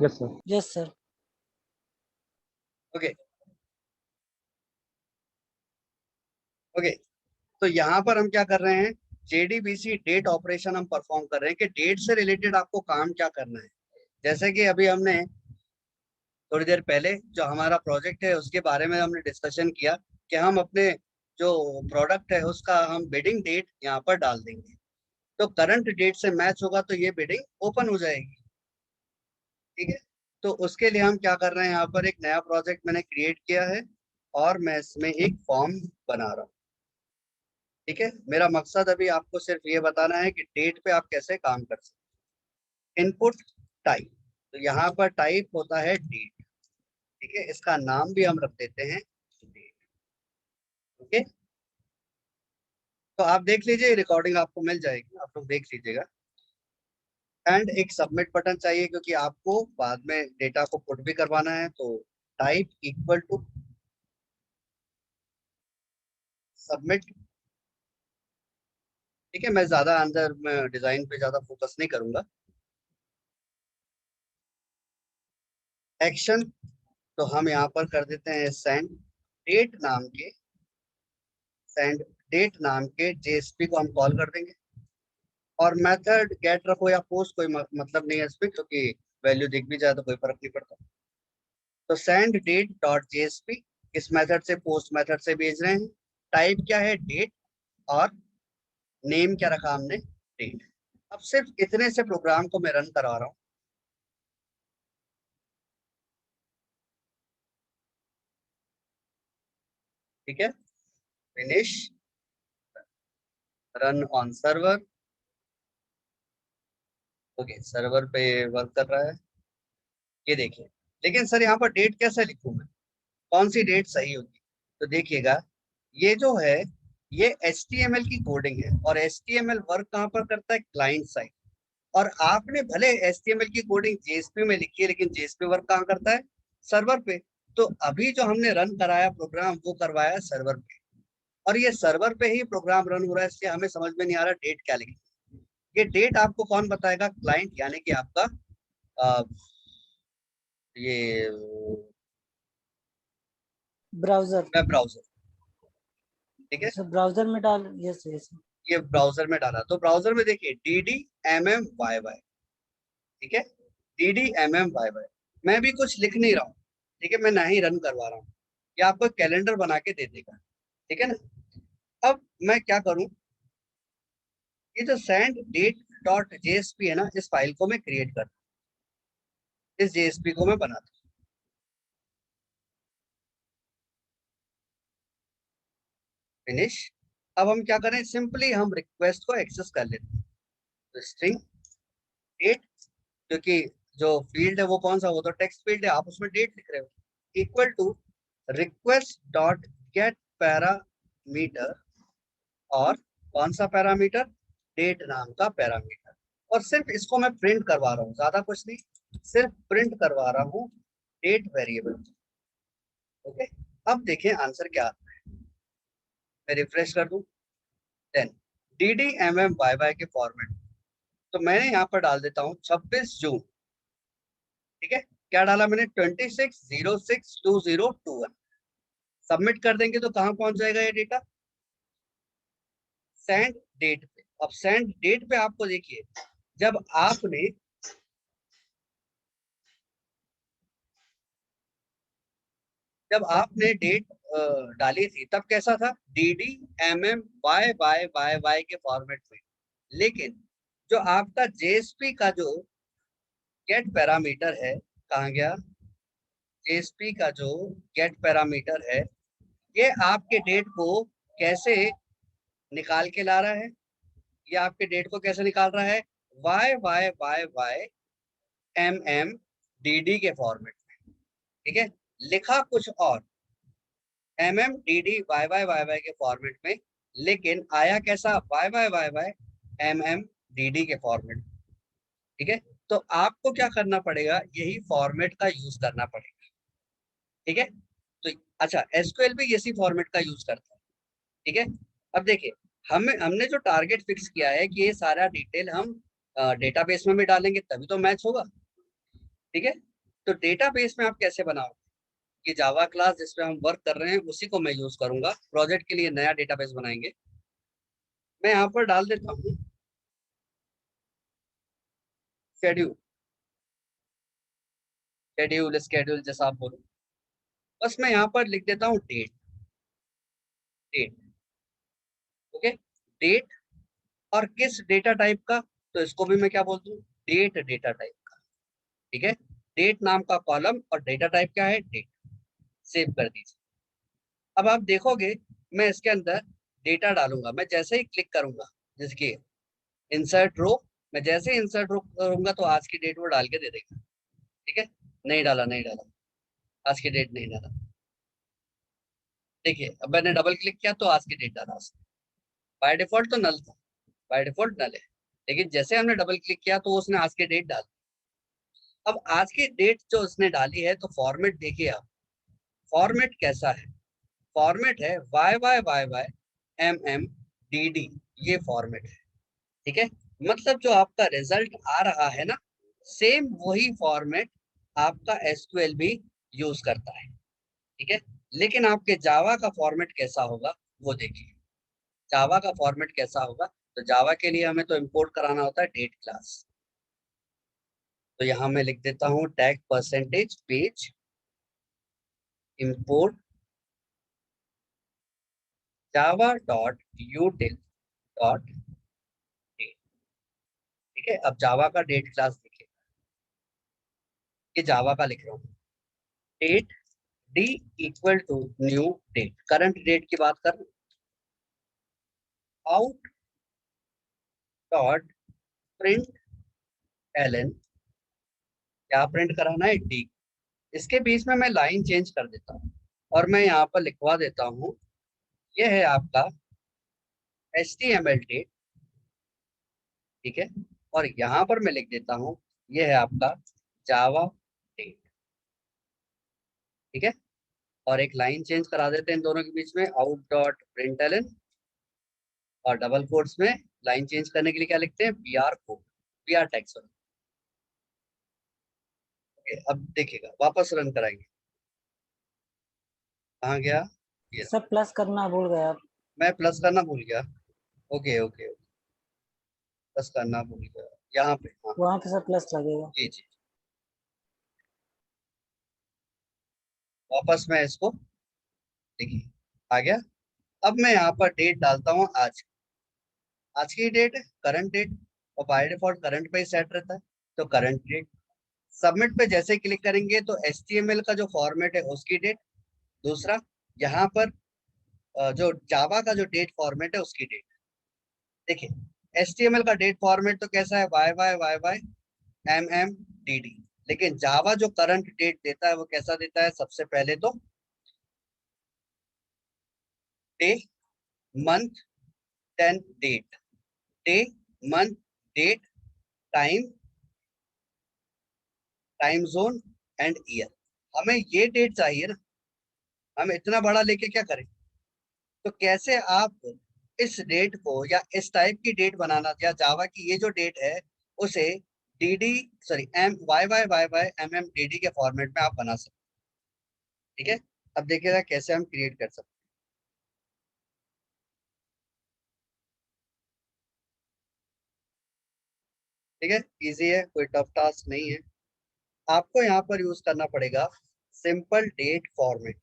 Yes sir. Yes sir. Okay okay, तो यहाँ पर हम क्या कर रहे हैं, JDBC डेट ऑपरेशन हम परफॉर्म कर रहे हैं कि डेट से रिलेटेड आपको काम क्या करना है। जैसे कि अभी हमने थोड़ी देर पहले जो हमारा प्रोजेक्ट है उसके बारे में हमने डिस्कशन किया कि हम अपने जो प्रोडक्ट है उसका हम बिडिंग डेट यहाँ पर डाल देंगे, तो करंट डेट से मैच होगा तो ये बिडिंग ओपन हो जाएगी। ठीक है, तो उसके लिए हम क्या कर रहे हैं, यहाँ पर एक नया प्रोजेक्ट मैंने क्रिएट किया है और मैं इसमें एक फॉर्म बना रहा हूँ। ठीक है, मेरा मकसद अभी आपको सिर्फ ये बताना है कि डेट पे आप कैसे काम कर सकते हैं। इनपुट टाइप, तो यहाँ पर टाइप होता है डेट। ठीक है, इसका नाम भी हम रख देते हैं डेट। ओके, तो आप देख लीजिए, रिकॉर्डिंग आपको मिल जाएगी, आप लोग देख लीजिएगा। एंड एक सबमिट बटन चाहिए क्योंकि आपको बाद में डेटा को पुट भी करवाना है, तो टाइप इक्वल टू सबमिट। ठीक है, मैं ज्यादा अंदर में डिजाइन पे ज्यादा फोकस नहीं करूंगा। एक्शन, तो हम यहाँ पर कर देते हैं सेंड डेट नाम के जेएसपी को हम कॉल कर देंगे। और मेथड गेट रखो या पोस्ट, कोई मतलब नहीं है इसमें, क्योंकि वैल्यू दिख भी जाए तो कोई फर्क नहीं पड़ता। तो सेंड डेट डॉट जेएसपी, इस मेथड से पोस्ट मेथड से भेज रहे हैं। टाइप क्या है, डेट, और नेम क्या रखा हमने, डेट। अब सिर्फ इतने से प्रोग्राम को मैं रन करा रहा हूँ। ठीक है, finish, run on server. Okay, server पे वर्क कर रहा है, ये देखिए। लेकिन सर यहाँ पर डेट कैसे लिखूं मैं, कौन सी डेट सही होगी? तो देखिएगा, ये जो है ये HTML की कोडिंग है, और HTML वर्क कहाँ पर करता है, क्लाइंट साइड। और आपने भले HTML की कोडिंग JSP में लिखी है, लेकिन JSP वर्क कहाँ करता है, सर्वर पे। तो अभी जो हमने रन कराया प्रोग्राम, वो करवाया सर्वर पे, और ये सर्वर पे ही प्रोग्राम रन हो रहा है, इसलिए हमें समझ में नहीं आ रहा डेट क्या लिखी। ये डेट आपको कौन बताएगा, क्लाइंट, यानी कि आपका ये ब्राउजर। Web browser. ठीक है, अच्छा, ब्राउजर में डाल, यस यस। ये ब्राउजर में डाला, तो ब्राउजर में देखिए DDMMYY। ठीक है, DDMMYY, मैं भी कुछ लिख नहीं रहा हूँ। ठीक है, मैं ना ही रन करवा रहा हूँ, ये आपको कैलेंडर बना के दे देगा। ठीक है ना। अब मैं क्या करूँ, ये जो सेंड डेट डॉट जेएसपी है ना, इस फाइल को मैं क्रिएट करता हूँ, इस जेएसपी को मैं बनाता हूँ। फिनिश। अब हम क्या करें, सिंपली हम रिक्वेस्ट को एक्सेस कर लेते हैं। तो स्ट्रिंग डेट, क्योंकि जो फील्ड है वो कौन सा, वो तो टेक्स्ट फील्ड है, आप उसमें डेट लिख रहे हो, equal to request dot get parameter, और कौन सा पैरामीटर, डेट नाम का पैरामीटर। और सिर्फ इसको मैं प्रिंट करवा रहा हूँ, ज्यादा कुछ नहीं, सिर्फ प्रिंट करवा रहा हूँ डेट वेरिएबल। ओके, अब देखें आंसर क्या आता है, मैं रिफ्रेश कर दूं। देन DDMMYY के फॉर्मेट, तो मैंने यहाँ पर डाल देता हूँ 26 जून। ठीक है, क्या डाला मैंने, 26/06/2021। सबमिट कर देंगे तो कहाँ पहुंच जाएगा ये डेटा, सेंड डेट पे। अब सेंड डेट पे आपको देखिए, जब आपने डेट डाली थी तब कैसा था, DDMMYY के फॉर्मेट में। लेकिन जो आपका JSP का जो गेट पैरामीटर है, कहाँ गया, JSP का जो गेट पैरामीटर है, ये आपके डेट को कैसे निकाल के ला रहा है, ये आपके डेट को कैसे निकाल रहा है, YYYYMMDD के फॉर्मेट में। ठीक है, लिखा कुछ और, MMDDYYYY के फॉर्मेट में, लेकिन आया कैसा, YYYYMMDD के फॉर्मेट में। ठीक है, तो आपको क्या करना पड़ेगा, यही फॉर्मेट का यूज करना पड़ेगा। ठीक है, तो अच्छा, SQL भी इसी फॉर्मेट का यूज करता है। ठीक है, अब देखिए, हमने जो टारगेट फिक्स किया है कि ये सारा डिटेल हम डेटाबेस में भी डालेंगे तभी तो मैच होगा। ठीक है। तो डेटाबेस में आप कैसे बनाओगे, ये जावा क्लास जिसपे हम वर्क कर रहे हैं उसी को मैं यूज करूंगा। प्रोजेक्ट के लिए नया डेटाबेस बनाएंगे। मैं यहाँ पर डाल देता हूँ शेड्यूल, शेड्यूल स्केड्यूल जैसा आप बोलो। बस मैं यहाँ पर लिख देता हूँ डेट, डेट। Okay, date. और किस डेटा टाइप का, तो इसको भी मैं क्या बोलती हूँ, डेट डेटा टाइप का। ठीक है, डेट नाम का कॉलम और डेटा टाइप क्या है, डेट। सेव कर दीजिए। अब आप देखोगे मैं इसके अंदर डेटा डालूंगा। मैं जैसे ही क्लिक करूंगा, जिसकी इंसर्ट रो, मैं जैसे ही इंसर्ट रो करूंगा तो आज की डेट वो डाल के दे देगा। ठीक है, नहीं डाला, नहीं डाला, आज की डेट नहीं डाला। देखिए अब मैंने डबल क्लिक किया तो आज की डेट डाला उसने। बाय डिफॉल्ट तो नल था, बाय डिफॉल्ट नल है, लेकिन जैसे हमने डबल क्लिक किया तो उसने आज की डेट डाल। अब आज की डेट जो उसने डाली है, तो फॉर्मेट देखिए आप, फॉर्मेट कैसा है। फॉर्मेट है Y Y Y Y M D D, ये फॉर्मेट है। ठीक है, मतलब जो आपका रिजल्ट आ रहा है ना, सेम वही फॉर्मेट आपका एसक्यूएल भी यूज करता है। ठीक है, लेकिन आपके जावा का फॉर्मेट कैसा होगा वो देखिए। जावा का फॉर्मेट कैसा होगा, तो जावा के लिए हमें तो इंपोर्ट कराना होता है डेट क्लास। तो यहाँ मैं लिख देता हूँ tag percentage page import Java dot util dot date. ठीक है, अब जावा का डेट क्लास देखिए, ये जावा का लिख रहा हूँ। Date D equal to new date, current date की बात कर, आउट डॉट प्रिंट एलन, क्या प्रिंट कराना है, डी। इसके बीच में मैं लाइन चेंज कर देता हूँ और मैं यहाँ पर लिखवा देता हूँ, ये है आपका HTML डेट। ठीक है, और यहाँ पर मैं लिख देता हूँ, ये है आपका जावा डेट। ठीक है, और एक लाइन चेंज करा देते हैं इन दोनों के बीच में, आउट डॉट प्रिंट एलन, और डबल कोट्स में लाइन चेंज करने के लिए क्या लिखते हैं, B R code, B R tags. अब देखिएगा, वापस रन कराएंगे, कहाँ गया ये, सब प्लस करना भूल गए आप। मैं प्लस करना भूल गया। ओके ओके, प्लस करना भूल गया यहाँ पे, हाँ। वहां पे सब प्लस लगेगा। जी जी, वापस मैं इसको, देखिए आ गया। अब मैं यहाँ पर डेट डालता हूँ आज, आज की डेट है, करंट डेट, और बाय डिफॉल्ट करंट पे ही सेट रहता है, तो करंट डेट। सबमिट पे जैसे क्लिक करेंगे तो HTML का जो फॉर्मेट है उसकी डेट, दूसरा यहाँ पर जो जावा का जो डेट फॉर्मेट है उसकी डेट। देखिए HTML का डेट फॉर्मेट तो कैसा है, Y Y Y Y MMDD, लेकिन जावा जो करंट डेट देता है वो कैसा देता है, सबसे पहले तो day month then date, day month date time, time zone and year. हमें ये डेट चाहिए ना, हम इतना बड़ा लेके क्या करें। तो कैसे आप इस डेट को या इस टाइप की डेट बनाना, या जावा की ये जो डेट है उसे D sorry M Y Y Y Y MMDD के फॉर्मेट में आप बना सकते। ठीक है, अब देखिएगा कैसे हम क्रिएट कर सकते। ठीक है, इजी है, कोई टफ टास्क नहीं है। आपको यहाँ पर यूज करना पड़ेगा सिंपल डेट फॉर्मेट।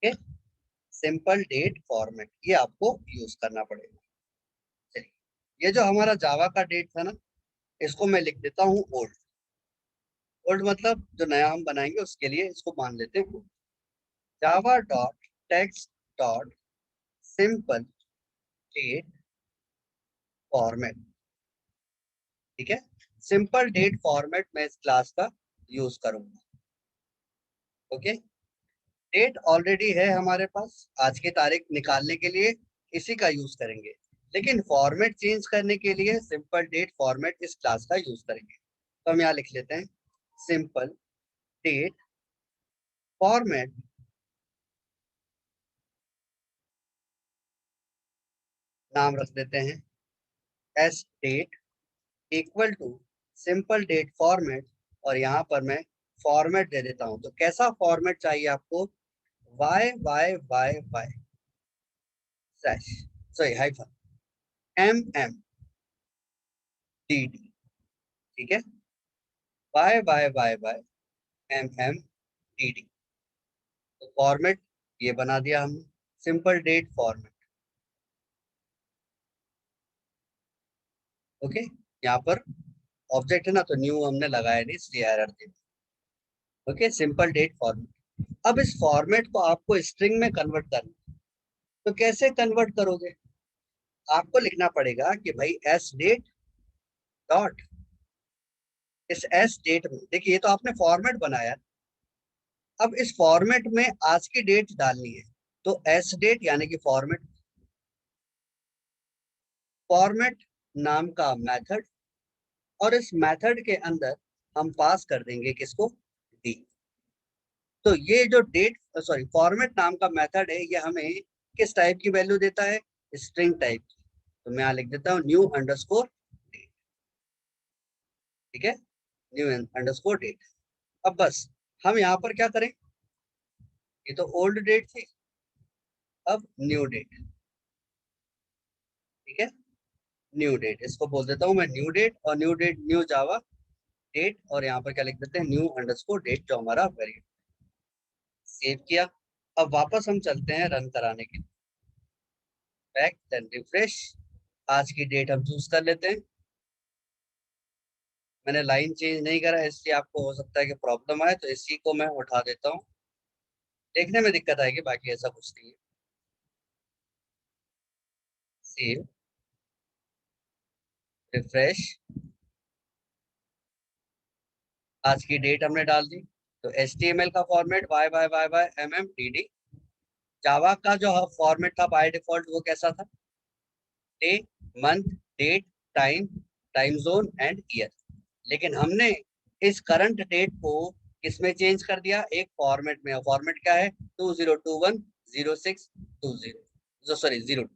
ठीक है, सिंपल डेट फॉर्मेट ये आपको यूज करना पड़ेगा। चलिए, ये जो हमारा जावा का डेट था ना, इसको मैं लिख देता हूँ ओल्ड। ओल्ड मतलब जो नया हम बनाएंगे उसके लिए इसको मान लेते हैं Java dot text dot simple date format. ठीक है, सिंपल डेट फॉर्मेट मैं इस क्लास का यूज करूंगा। ओके, डेट ऑलरेडी है हमारे पास, आज की तारीख निकालने के लिए इसी का यूज करेंगे, लेकिन फॉर्मेट चेंज करने के लिए सिंपल डेट फॉर्मेट इस क्लास का यूज करेंगे। तो हम यहाँ लिख लेते हैं सिंपल डेट फॉर्मेट, नाम रख देते हैं S date equal to simple date format और यहाँ पर मैं फॉर्मेट दे देता हूँ। तो कैसा फॉर्मेट चाहिए आपको? Y Y Y Y slash sorry hyphen MM DD, ठीक है, Y Y Y Y MM DD। तो फॉर्मेट ये बना दिया हमने, सिंपल डेट फॉर्मेट। ओके, यहाँ पर ऑब्जेक्ट है ना, तो न्यू हमने लगाया नहीं, इसलिए एरर दी। Okay, simple date format. अब इस फॉर्मेट को आपको स्ट्रिंग में कन्वर्ट करना, तो कैसे कन्वर्ट करोगे? आपको लिखना पड़ेगा कि भाई एस डेट डॉट, इस एस डेट में देखिए, ये तो आपने फॉर्मेट बनाया, अब इस फॉर्मेट में आज की डेट डालनी है, तो एस डेट यानी कि फॉर्मेट, फॉर्मेट नाम का मेथड, और इस मेथड के अंदर हम पास कर देंगे किसको? डी। तो ये जो डेट सॉरी फॉर्मेट नाम का मेथड है, ये हमें किस टाइप की वैल्यू देता है? स्ट्रिंग टाइप की। तो मैं यहाँ लिख देता हूँ न्यू अंडरस्कोर डेट, ठीक है, न्यू अंडरस्कोर डेट। अब बस हम यहाँ पर क्या करें, ये तो ओल्ड डेट थी, अब न्यू डेट, ठीक है, न्यू डेट इसको बोल देता हूँ मैं न्यू डेट, और न्यू डेट न्यू जावा डेट, और यहाँ पर क्या लिख देते हैं? न्यू अंडरस्कोर डेट, जो हमारा वेरिएबल। सेव किया, अब वापस हम चलते हैं रन कराने के लिए, बैक देन रिफ्रेश। आज की डेट हम चूज कर लेते हैं, मैंने लाइन चेंज नहीं करा इसलिए आपको हो सकता है कि प्रॉब्लम आए, तो इसी को मैं उठा देता हूँ, देखने में दिक्कत आएगी, बाकी ऐसा कुछ नहीं है। सेव, रिफ्रेश, आज की डेट हमने डाल दी, तो HTML का format Y Y Y Y MM DD। Java का जो फॉर्मेट था बाय डिफॉल्ट वो कैसा था? Day, month, date, time, time zone and year. लेकिन हमने इस करंट डेट को किसमें चेंज कर दिया? एक फॉर्मेट में। फॉर्मेट क्या है? 20210620 सॉरी 02।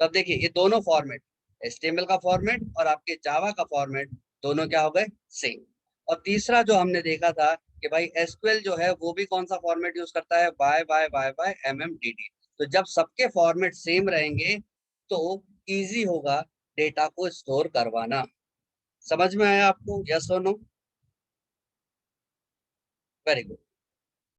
तब देखिए ये दोनों फॉर्मेट, HTML का फॉर्मेट और आपके जावा का फॉर्मेट, दोनों क्या हो गए? सेम। और तीसरा जो हमने देखा था कि भाई SQL जो है वो भी कौन सा फॉर्मेट यूज करता है? Y Y Y Y MM DD। तो जब सबके फॉर्मेट सेम रहेंगे तो इजी होगा डेटा को स्टोर करवाना। समझ में आया आपको? यस और नो? Very good.